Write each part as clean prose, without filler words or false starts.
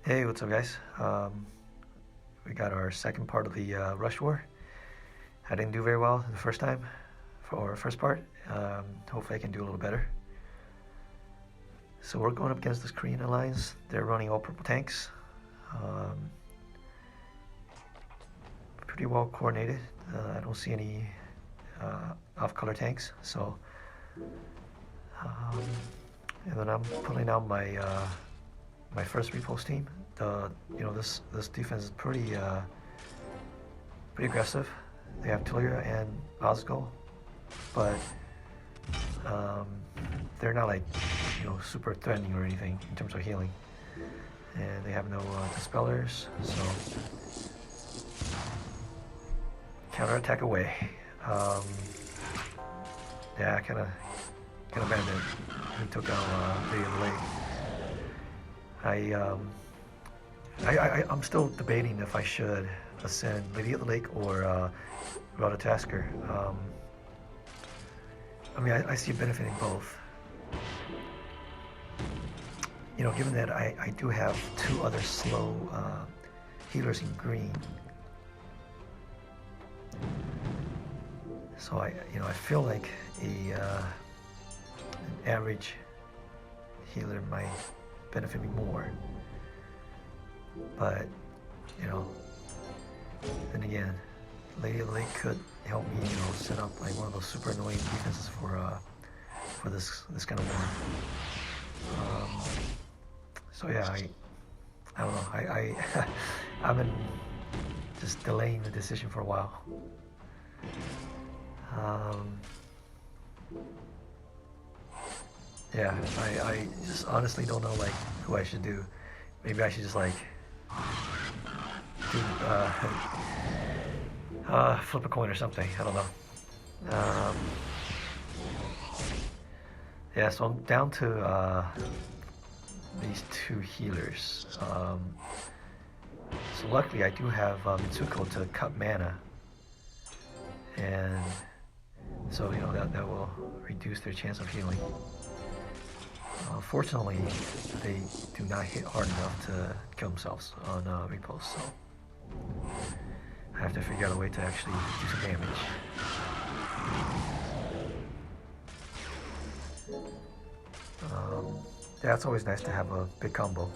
Hey, what's up, guys? We got our second part of the Rush War. I didn't do very well the first time for our first part. Hopefully, I can do a little better. So we're going up against this Korean alliance. They're running all purple tanks. Um, Pretty well coordinated. I don't see any off-color tanks. Um, and then I'm pulling out my first repost team. This defense is pretty aggressive. They have Tulia and Osgo, but um, they're not like super threatening or anything in terms of healing. And they have no dispellers, so counterattack away. Yeah, kind of bad that he took out Lady of the Lake. I'm still debating if I should ascend Lady of the Lake or Rhoda Tasker. I see a benefit in both. Given that I do have two other slow healers in green, so I feel like an average healer might benefit me more. But then again, Lady of the Lake could help me, set up like one of those super annoying defenses for this kind of war. So yeah, I don't know. I've been just delaying the decision for a while. Yeah, I just honestly don't know like who I should do. Maybe I should just like do flip a coin or something. I don't know. Yeah, so I'm down to these two healers. So luckily I do have Mitsuko to cut mana, and so that will reduce their chance of healing. Fortunately, they do not hit hard enough to kill themselves on repost, so I have to figure out a way to actually do some damage. Yeah, it's always nice to have a big combo.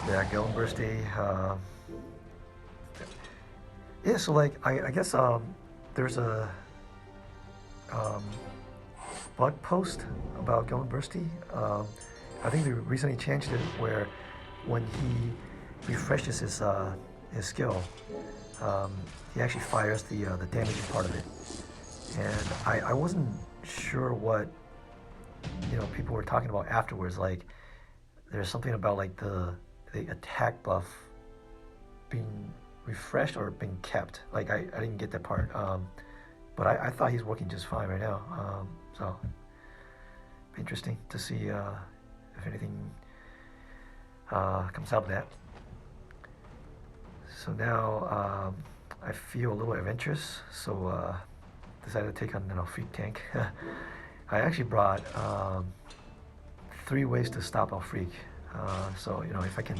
Yeah, Galen Birthday. Yeah, so like I guess there's a blog post about Galen Birthday. I think they recently changed it where when he refreshes his skill, he actually fires the damaging part of it. And I wasn't sure what people were talking about afterwards. Like there's something about like the attack buff being refreshed or being kept. Like I didn't get that part. But I thought he's working just fine right now. So interesting to see if anything comes out of that. So now I feel a little adventurous. So decided to take on alfrike tank. I actually brought 3 ways to stop alfrike. So if I can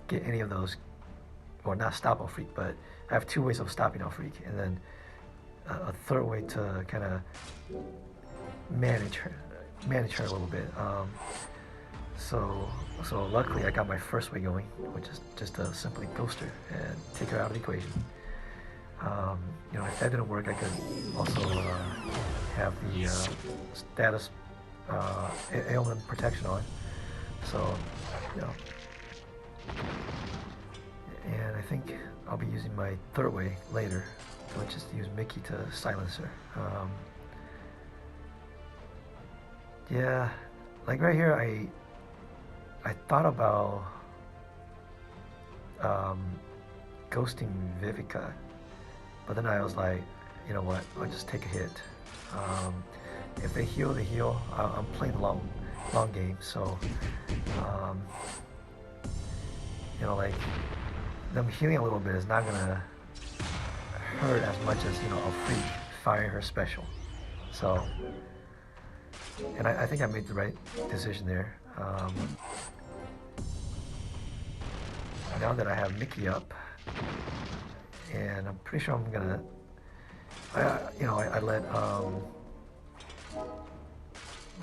get any of those, or not stop alfrike, but I have 2 ways of stopping alfrike, and then a third way to kind of manage her a little bit. So luckily I got my first way going, which is just to simply ghost her and take her out of the equation. If that didn't work, I could also have the status ailment protection on. So, and I think I'll be using my third way later, which is to use Mickey to silence her. Yeah, like right here, I thought about ghosting Vivica, but then I was like, you know what, I'll just take a hit. If they heal, they heal. I'm playing the long game, so like them healing a little bit is not gonna hurt as much as alfrike firing her special. So, and I think I made the right decision there. Now that I have Mickey up, and I'm pretty sure I'm gonna, I let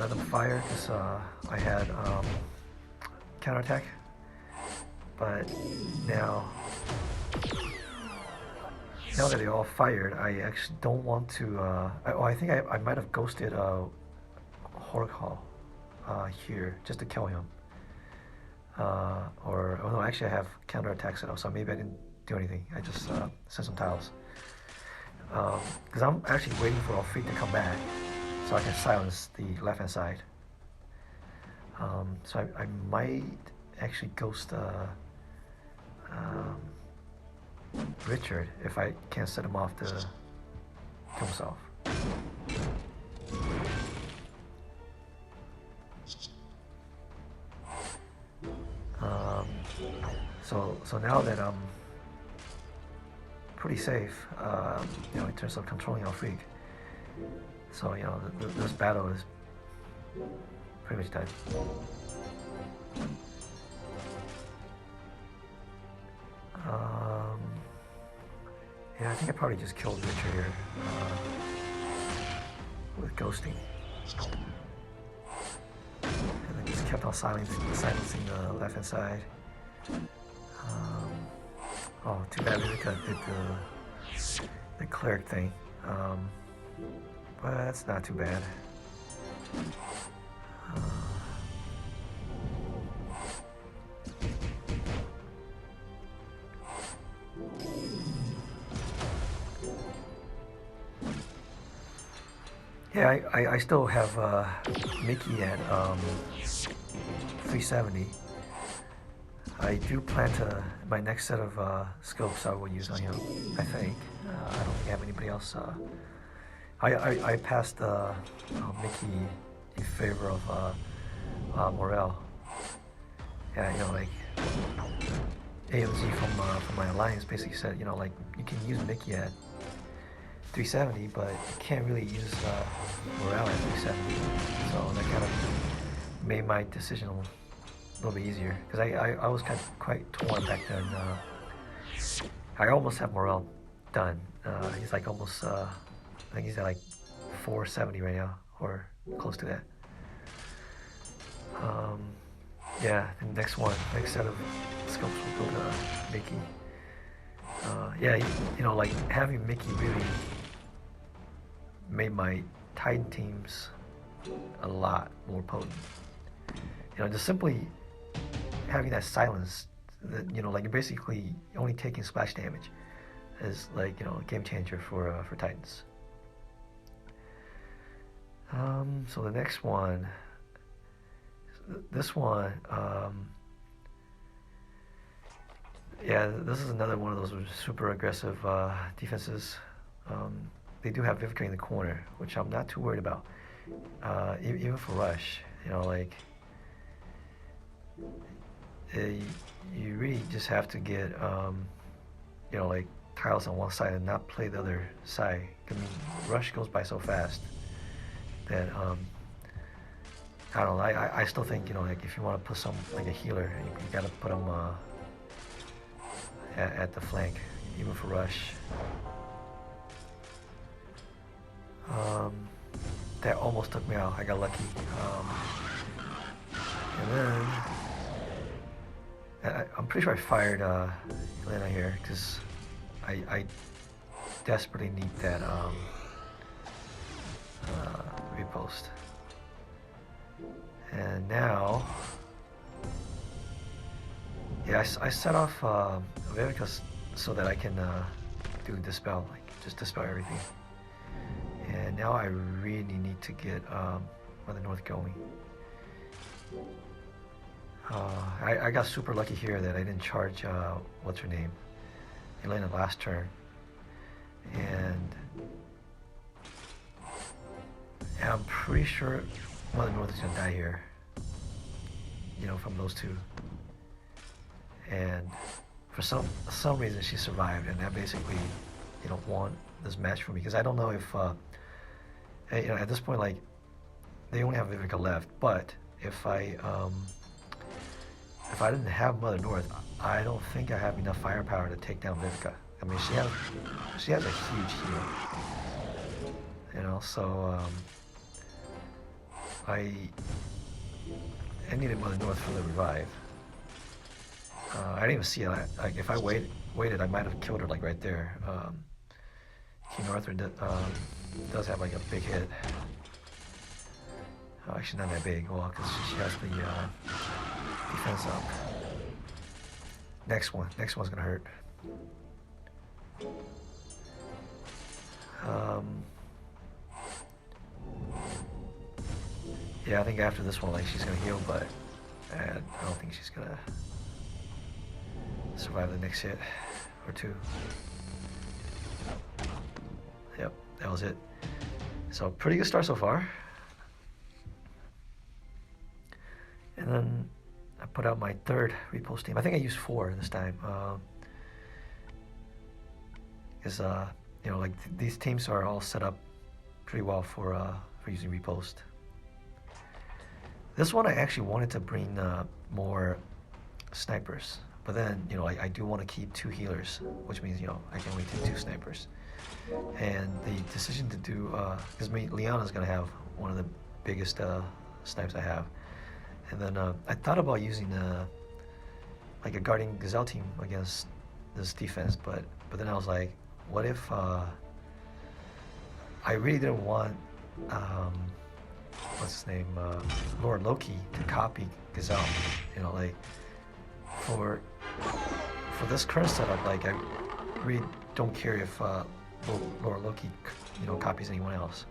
them fire because I had counterattack. But now that they all fired, I actually don't want to. I think I might have ghosted Horkhal here just to kill him. No, actually I have counterattack set up, so maybe I didn't do anything. I just sent some tiles. Because I'm actually waiting for alfrike to come back so I can silence the left hand side. So I might actually ghost Richard if I can't set him off to kill himself. So now that I'm pretty safe, in terms of controlling alfrike, so this battle is pretty much dead. Yeah, I think I probably just killed Richard here with ghosting. And I just kept on silencing the left hand side. Oh, too bad Rivika did the cleric thing. But that's not too bad. Yeah, I still have Mickey at 370. I do plan to, my next set of scopes I will use on him, I think. I don't think I have anybody else. I passed Mickey in favor of Morel. Yeah, like AOZ from my alliance basically said, like you can use Mickey at 370, but you can't really use Morel at 370. So that kind of made my decision a little bit easier, because I was quite torn back then. I almost have Morel done. He's like almost, I think he's at like 470 right now, or close to that. Yeah, the next set of scopes will go to Mickey. Yeah, like having Mickey really made my Titan teams a lot more potent. Just simply having that silence, that like you're basically only taking splash damage, is like a game changer for Titans. So the next one, this one, yeah, this is another one of those super aggressive defenses. They do have Vivica in the corner, which I'm not too worried about. Even for rush, like you really just have to get like tiles on one side and not play the other side. I mean, rush goes by so fast that I don't know. I still think like if you want to put some like a healer, you gotta put them at the flank, even for rush. That almost took me out. I got lucky. And then I'm pretty sure I fired Elena here because I desperately need that repost. And now, yeah, I set off Vivica so that I can do Dispel, like just dispel everything. And now I really need to get Mother North going. I got super lucky here that I didn't charge what's her name, Elena, last turn, and I'm pretty sure Mother North is gonna die here, from those two. And for some reason she survived, and that basically want this match for me, because I don't know if at this point, like, they only have Vivica left. But if I didn't have Mother North, I don't think I have enough firepower to take down Vivica. I mean, she has a huge heal, so I needed Mother North for the revive. I didn't even see it. Like, if I waited, I might have killed her, like, right there. King Arthur does have, like, a big hit. Oh, actually, not that big. Well, because she has the defense up. Next one's gonna hurt. Yeah, I think after this one, like, she's gonna heal, but I don't think she's gonna survive the next hit or two. Yep, that was it. So pretty good start so far. And then I put out my third repost team. I think I used 4 this time. Because like, these teams are all set up pretty well for using repost. This one I actually wanted to bring more snipers, but then I do want to keep 2 healers, which means I can only take 2 snipers. And the decision to do because Liana's gonna have one of the biggest snipes I have. And then I thought about using like a Guardian Gazelle team against this defense, but then I was like, what if I really didn't want what's his name, Lord Loki to copy Gazelle. Like, for this current setup, like, I really don't care if Lord Loki copies anyone else.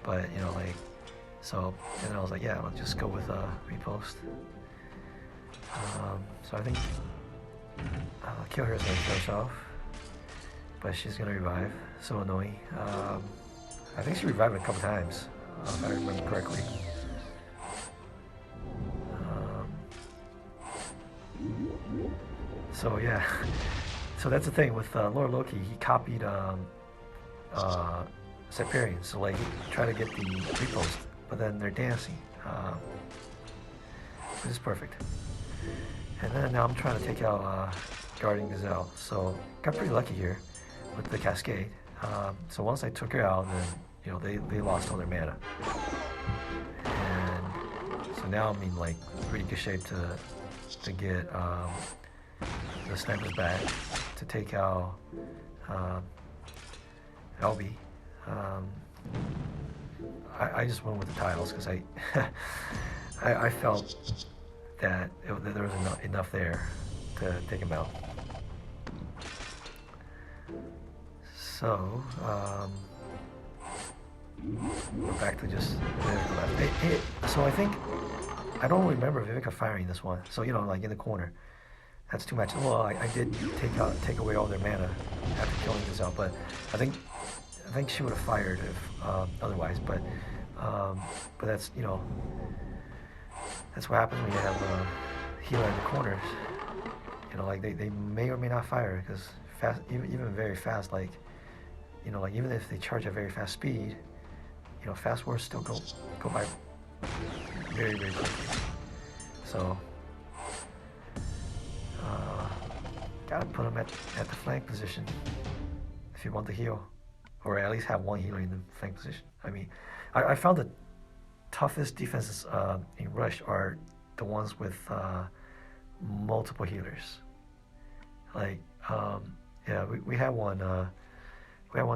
But like, so, and I was like, yeah, I'll just go with repost. So I think I'll kill her as I kill herself, but she's gonna revive. So annoying. I think she revived a couple times, if I remember correctly. So yeah, so that's the thing with Lord Loki. He copied Cyperian, so like, he tried to get the repost, but then they're dancing, which is perfect. And then now I'm trying to take out Guardian Gazelle, so got pretty lucky here with the Cascade. So once I took her out, then they lost all their mana, and so now I'm in, like, pretty good shape to get the snipers back, to take out LB. I just went with the tiles because I felt that there was enough there to take him out. So we're back to just Vivica left. So I think I don't remember Vivica firing this one. So like, in the corner. That's too much. Well, I did take away all their mana after killing Gazelle, but I think she would have fired if otherwise. But that's that's what happens when you have a healer in the corners. Like, they may or may not fire, because fast, even very fast, like like, even if they charge at very fast speed, fast wards still go by very, very quickly. So gotta put them at the flank position if you want to heal, or at least have one healer in the flank position. I mean, I found the toughest defenses in Rush are the ones with multiple healers. Like, yeah, we had one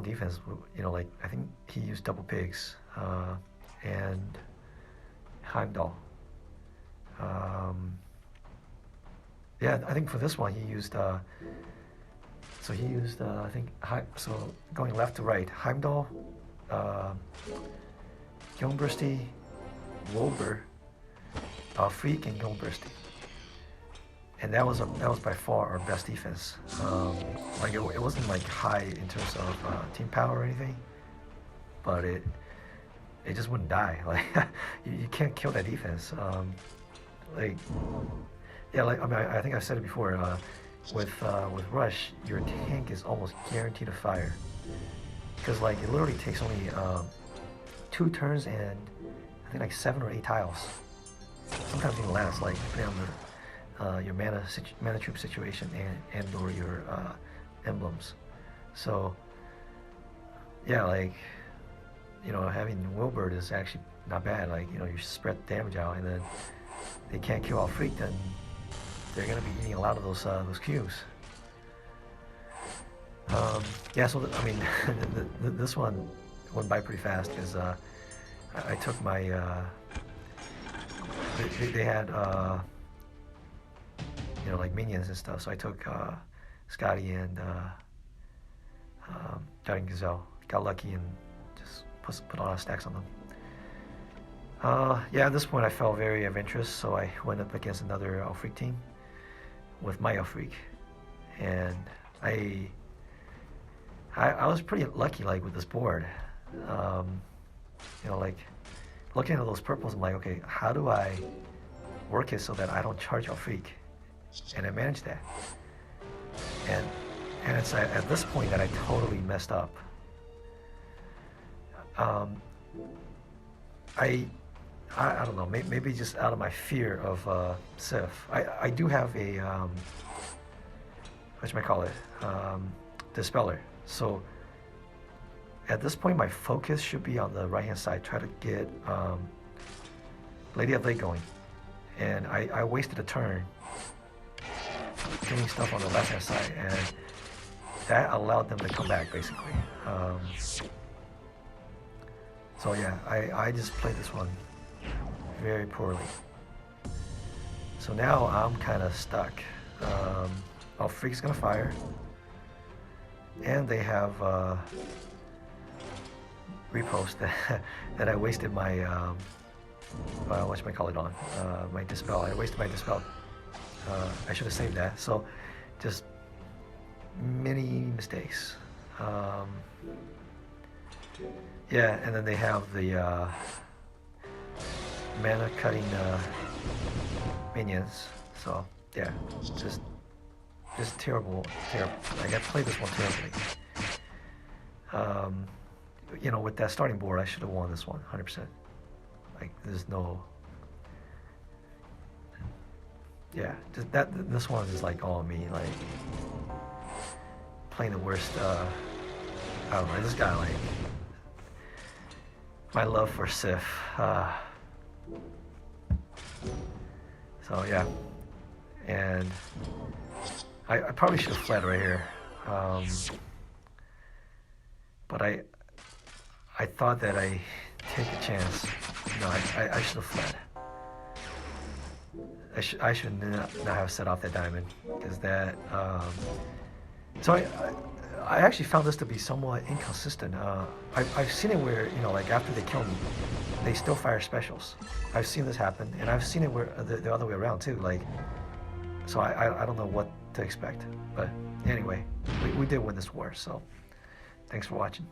defense. Like, I think he used double pigs and Heimdall. Yeah, I think for this one he used I think, so going left to right, Heimdall, Gilnbursty, Wilbur, alfrike, and Gilnbursty. And that was by far our best defense. Like, it wasn't, like, high in terms of team power or anything, but it just wouldn't die. Like, you can't kill that defense. Like, yeah, like, I mean, I think I said it before. with rush, your tank is almost guaranteed to fire, because like it literally takes only 2 turns and I think like 7 or 8 tiles. Sometimes even less, like depending on your mana troop situation and or your emblems. So yeah, like having Wilbur is actually not bad. Like you spread the damage out, and then they can't kill alfrike, then they're gonna be eating a lot of those cubes. Yeah, so I mean, this one went by pretty fast because I took my. They had like minions and stuff, so I took Scotty and Guardian Gazelle. Got lucky and just put a lot of stacks on them. Yeah, at this point I felt very adventurous, so I went up against another alfrike team with my alfrike, and I was pretty lucky, like with this board. Like looking at those purples, I'm like, okay, how do I work it so that I don't charge alfrike? And I managed that. And it's at this point that I totally messed up. I don't know, maybe just out of my fear of Sif. I do have a whatchamacallit, Dispeller. So at this point my focus should be on the right hand side, try to get Lady of Lake going. And I wasted a turn doing stuff on the left hand side, and that allowed them to come back basically. So yeah, I just played this one very poorly. So now I'm kind of stuck. Alfrike's gonna fire, and they have repost that I wasted my whatchamacallit on, my dispel. I wasted my dispel. I should have saved that. So just many mistakes. Yeah, and then they have the mana cutting minions. So yeah, just terrible. Like I played this one terribly. With that starting board, I should have won this one 100%. Like there's no. Yeah, just this one is like all me, like playing the worst. I don't know. This guy, like my love for Sif. So yeah, and I probably should have fled right here, but I thought that I take a chance. No, I should have fled. I should not have set off that diamond, because that. So I actually found this to be somewhat inconsistent. I've seen it where like after they kill me, they still fire specials. I've seen this happen, and I've seen it where the other way around too. Like, so I don't know what to expect, but anyway, we did win this war. So thanks for watching.